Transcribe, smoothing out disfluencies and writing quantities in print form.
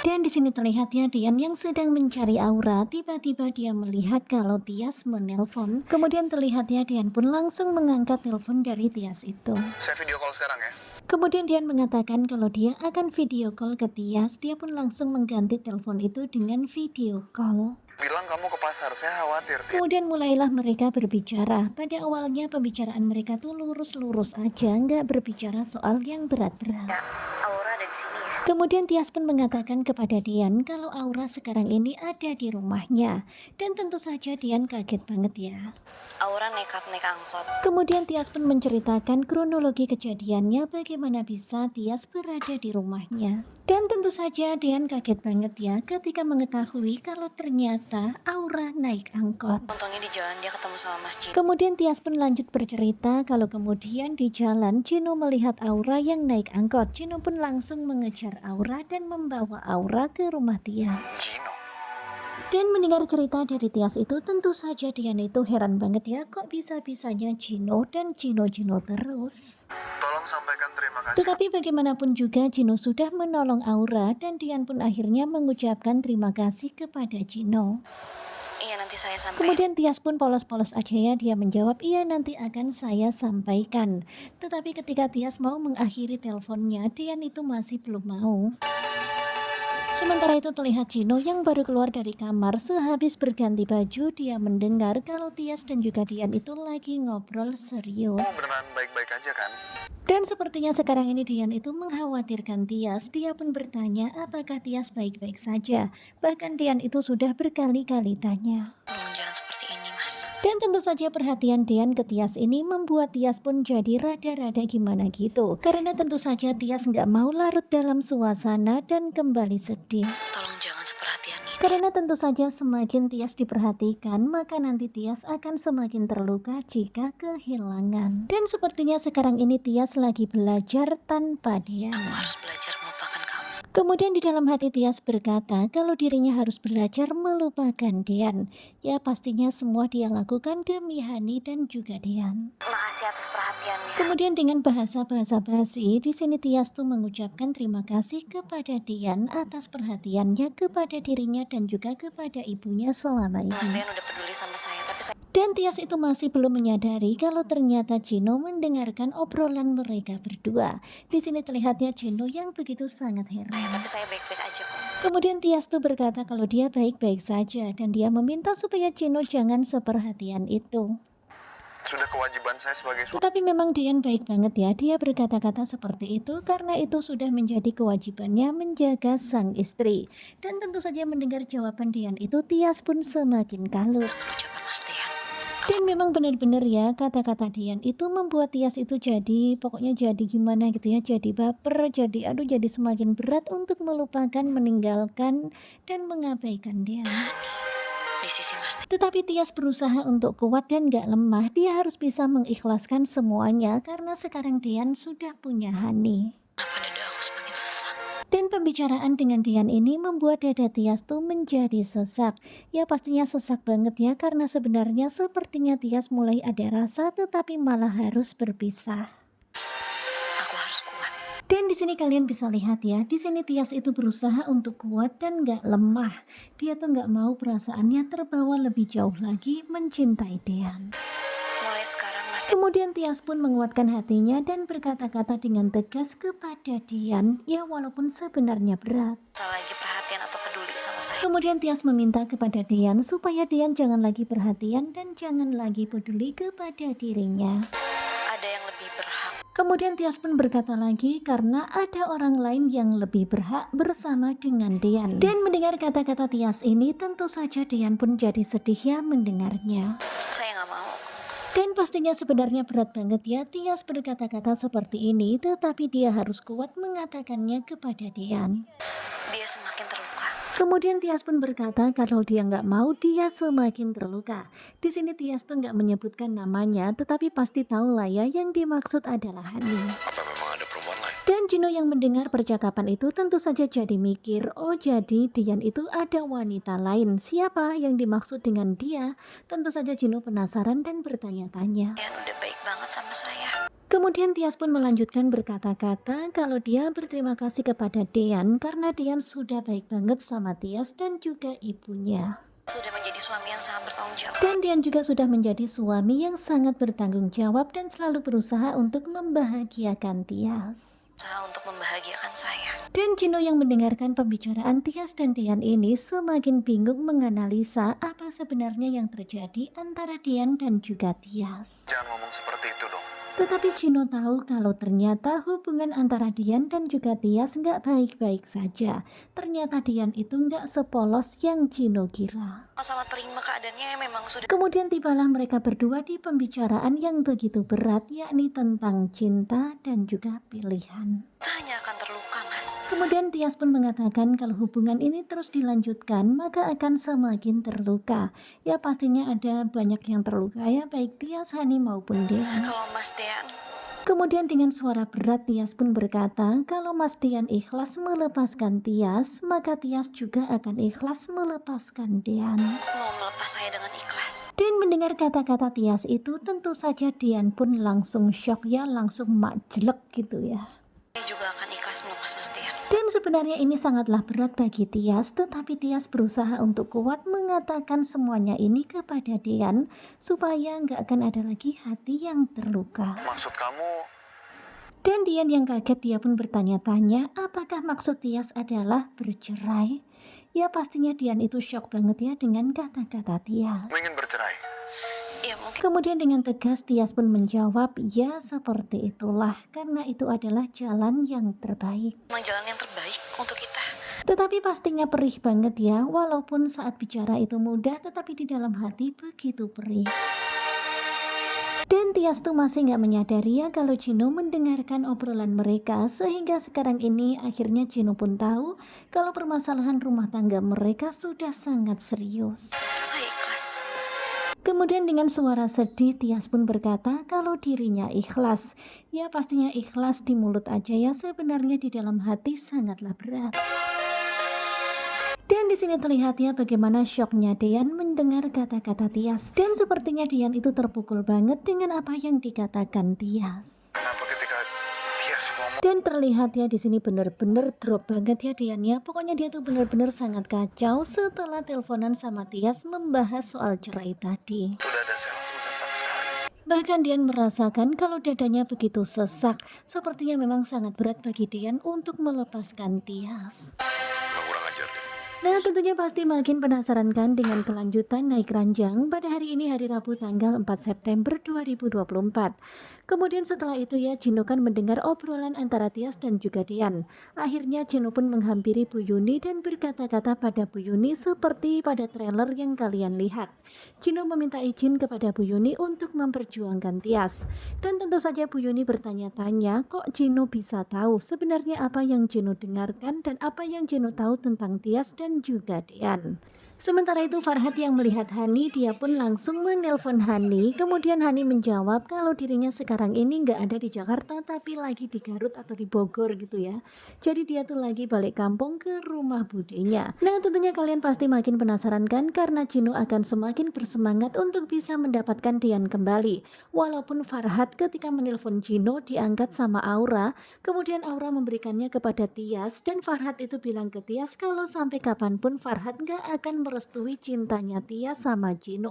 Dan di sini terlihat ya Dian yang sedang mencari Aura, tiba-tiba dia melihat kalau Tias menelpon. Kemudian terlihat ya Dian pun langsung mengangkat telepon dari Tias itu. Saya video call sekarang ya. Kemudian Dian mengatakan kalau dia akan video call ke Tias, dia pun langsung mengganti telepon itu dengan video call. Bilang kamu ke pasar, saya khawatir. Kemudian mulailah mereka berbicara. Pada awalnya pembicaraan mereka tuh lurus-lurus aja, nggak berbicara soal yang berat-berat. Aura ada di sini ya. Kemudian Tias pun mengatakan kepada Dian kalau Aura sekarang ini ada di rumahnya. Dan tentu saja Dian kaget banget ya. Aura nekat naik angkot. Kemudian Tias pun menceritakan kronologi kejadiannya bagaimana bisa Tias berada di rumahnya. Dan tentu saja Dian kaget banget ya ketika mengetahui kalau ternyata Aura naik angkot. Untungnya di jalan dia ketemu sama Mas Jin. Kemudian Tias pun lanjut bercerita kalau kemudian di jalan Gino melihat Aura yang naik angkot. Gino pun langsung mengejar Aura dan membawa Aura ke rumah Tias. Gino. Dan mendengar cerita dari Tias itu tentu saja Dian itu heran banget ya, kok bisa-bisanya Gino dan Gino terus. Tolong sampaikan terima kasih. Tetapi bagaimanapun juga Gino sudah menolong Aura dan Dian pun akhirnya mengucapkan terima kasih kepada Gino. Iya nanti saya sampaikan. Kemudian Tias pun polos-polos aja ya, dia menjawab iya nanti akan saya sampaikan. Tetapi ketika Tias mau mengakhiri teleponnya, Dian itu masih belum mau. Sementara itu terlihat Gino yang baru keluar dari kamar. Sehabis berganti baju, dia mendengar kalau Tias dan juga Dian itu lagi ngobrol Kamu serius. beneran baik-baik aja kan? Dan sepertinya sekarang ini Dian itu mengkhawatirkan Tias. Dia pun bertanya apakah Tias baik-baik saja. Bahkan Dian itu sudah berkali-kali tanya. Tolong jangan seperti ini Mas. Dan tentu saja perhatian Dian ke Tias ini membuat Tias pun jadi rada-rada gimana gitu. Karena tentu saja Tias nggak mau larut dalam suasana dan kembali sedih. Tolong jangan seperhatian ini. Karena tentu saja semakin Tias diperhatikan, maka nanti Tias akan semakin terluka jika kehilangan. Dan sepertinya sekarang ini Tias lagi belajar tanpa Dian. Aku harus belajar melupakan kamu. Kemudian di dalam hati Tias berkata kalau dirinya harus belajar melupakan Dian. Ya pastinya semua dia lakukan demi Hani dan juga Dian. Makasih atas perhatiannya. Kemudian dengan bahasa-bahasa basi, di sini Tias tuh mengucapkan terima kasih kepada Dian atas perhatiannya kepada dirinya dan juga kepada ibunya selama Mas ini. Dian udah peduli sama saya, tapi saya Dan Tias itu masih belum menyadari kalau ternyata Gino mendengarkan obrolan mereka berdua. Di sini terlihatnya Gino yang begitu sangat heran. tapi saya baik-baik aja kok. Kemudian Tias tuh berkata kalau dia baik-baik saja dan dia meminta supaya Gino jangan seperhatian itu. Sudah kewajiban saya sebagai suami. Tetapi memang Dian baik banget ya, dia berkata-kata seperti itu karena itu sudah menjadi kewajibannya menjaga sang istri. Dan tentu saja mendengar jawaban Dian itu, Tias pun semakin kalut. Dengan ucapan Mas Dian. Dan memang benar-benar ya, kata-kata Dian itu membuat Tias itu jadi, pokoknya jadi gimana gitu ya, jadi baper, jadi jadi semakin berat untuk melupakan, meninggalkan, dan mengabaikan Dian. Di sisi Mas Dian. Tetapi Tias berusaha untuk kuat dan gak lemah. Dia harus bisa mengikhlaskan semuanya karena sekarang Dian sudah punya Hani. Kenapa dada aku semakin sesak? Dan pembicaraan dengan Dian ini membuat dada Tias tuh menjadi sesak. Ya pastinya sesak banget ya karena sebenarnya sepertinya Tias mulai ada rasa tetapi malah harus berpisah. Aku harus kuat. Dan di sini kalian bisa lihat ya, di sini Tias itu berusaha untuk kuat dan gak lemah. Dia tuh gak mau perasaannya terbawa lebih jauh lagi mencintai Dian. Mulai sekarang Mas Dian. Kemudian Tias pun menguatkan hatinya dan berkata-kata dengan tegas kepada Dian, ya walaupun sebenarnya berat. Usah lagi perhatian atau peduli sama saya. Kemudian Tias meminta kepada Dian supaya Dian jangan lagi perhatian dan jangan lagi peduli kepada dirinya. Ada yang lebih berhak. Kemudian Tias pun berkata lagi karena ada orang lain yang lebih berhak bersama dengan Dian. Dan mendengar kata-kata Tias ini tentu saja Dian pun jadi sedih ya mendengarnya. Saya nggak mau. Dan pastinya sebenarnya berat banget ya Tias berkata-kata seperti ini, tetapi dia harus kuat mengatakannya kepada Dian. Dia semakin terluka. Kemudian Tias pun berkata kalau dia nggak mau dia semakin terluka. Di sini Tias tuh nggak menyebutkan namanya, tetapi pasti tahu lah ya yang dimaksud adalah Hani. Apa memang ada perempuan lain? Dan Gino yang mendengar percakapan itu tentu saja jadi mikir, oh jadi Dian itu ada wanita lain. Siapa yang dimaksud dengan dia? Tentu saja Gino penasaran dan bertanya-tanya. Dian udah baik banget sama saya. Kemudian Tias pun melanjutkan berkata-kata kalau dia berterima kasih kepada Dean karena Dean sudah baik banget sama Tias dan juga ibunya. Sudah menjadi suami yang sangat bertanggung jawab. Dan Dean juga sudah menjadi suami yang sangat bertanggung jawab dan selalu berusaha untuk membahagiakan Tias. Untuk membahagiakan saya. Dan Gino yang mendengarkan pembicaraan Tias dan Dean ini semakin bingung menganalisa apa sebenarnya yang terjadi antara Dean dan juga Tias. Jangan ngomong seperti itu dong. Tetapi Gino tahu kalau ternyata hubungan antara Dean dan juga Tias nggak baik-baik saja. Ternyata Dean itu nggak sepolos yang Gino kira. Sama terima keadaannya memang sudah. Kemudian tibalah mereka berdua di pembicaraan yang begitu berat, yakni tentang cinta dan juga pilihan. Kita hanya akan terluka, Mas. Kemudian Tias pun mengatakan kalau hubungan ini terus dilanjutkan maka akan semakin terluka. Ya pastinya ada banyak yang terluka ya, baik Tias, Hani maupun Dean. Kalau Mas Dean, Kemudian dengan suara berat Tias pun berkata kalau Mas Dean ikhlas melepaskan Tias, maka Tias juga akan ikhlas melepaskan Dean. mau melepas saya dengan ikhlas. Dan mendengar kata-kata Tias itu tentu saja Dean pun langsung shock ya, langsung majlek gitu ya. Saya juga akan ikhlas melepas Mas Dean. Dan sebenarnya ini sangatlah berat bagi Tias, tetapi Tias berusaha untuk kuat mengatakan semuanya ini kepada Dean supaya nggak akan ada lagi hati yang terluka. Maksud kamu, Dan Dean yang kaget dia pun bertanya-tanya apakah maksud Tias adalah bercerai. Ya pastinya Dean itu shock banget ya dengan kata-kata Tias. kamu ingin bercerai? Ya mungkin Kemudian dengan tegas Tias pun menjawab ya seperti itulah karena itu adalah jalan yang terbaik. memang jalan yang terbaik untuk kita. Tetapi pastinya perih banget ya, walaupun saat bicara itu mudah tetapi di dalam hati begitu perih. Dan Tias tuh masih nggak menyadari ya kalau Gino mendengarkan obrolan mereka, sehingga sekarang ini akhirnya Gino pun tahu kalau permasalahan rumah tangga mereka sudah sangat serius. Saya ikhlas. Kemudian dengan suara sedih Tias pun berkata kalau dirinya ikhlas. Ya pastinya ikhlas di mulut aja ya, sebenarnya di dalam hati sangatlah berat. Dan di sini terlihat ya bagaimana syoknya Dean mendengar kata-kata Tias. Dan sepertinya Dean itu terpukul banget dengan apa yang dikatakan Tias. Kenapa ketika Tias ngomong Dan terlihat ya di sini bener-bener drop banget ya Dean ya. Pokoknya dia tuh bener-bener sangat kacau setelah teleponan sama Tias membahas soal cerai tadi. itu dada saya langsung sesak sekali. Bahkan Dean merasakan kalau dadanya begitu sesak. Sepertinya memang sangat berat bagi Dean untuk melepaskan Tias. Nggak kurang ajar deh. Nah tentunya pasti makin penasaran kan dengan kelanjutan naik ranjang pada hari ini hari Rabu tanggal 4 September 2024. Kemudian setelah itu ya Gino kan mendengar obrolan antara Tias dan juga Dean. Akhirnya Gino pun menghampiri Bu Yuni dan berkata-kata pada Bu Yuni seperti pada trailer yang kalian lihat. Gino meminta izin kepada Bu Yuni untuk memperjuangkan Tias. Dan tentu saja Bu Yuni bertanya-tanya kok Gino bisa tahu sebenarnya apa yang Gino dengarkan dan apa yang Gino tahu tentang Tias dan juga Dean. Sementara itu Farhat yang melihat Hani, dia pun langsung menelpon Hani. Kemudian Hani menjawab kalau dirinya sekarang ini nggak ada di Jakarta tapi lagi di Garut atau di Bogor gitu ya. Jadi dia tuh lagi balik kampung ke rumah budenya. Nah tentunya kalian pasti makin penasaran kan karena Gino akan semakin bersemangat untuk bisa mendapatkan Dean kembali. Walaupun Farhat ketika menelpon Gino diangkat sama Aura, kemudian Aura memberikannya kepada Tias dan Farhat itu bilang ke Tias kalau sampai kapanpun Farhat nggak akan merestui cintanya Tias sama Gino.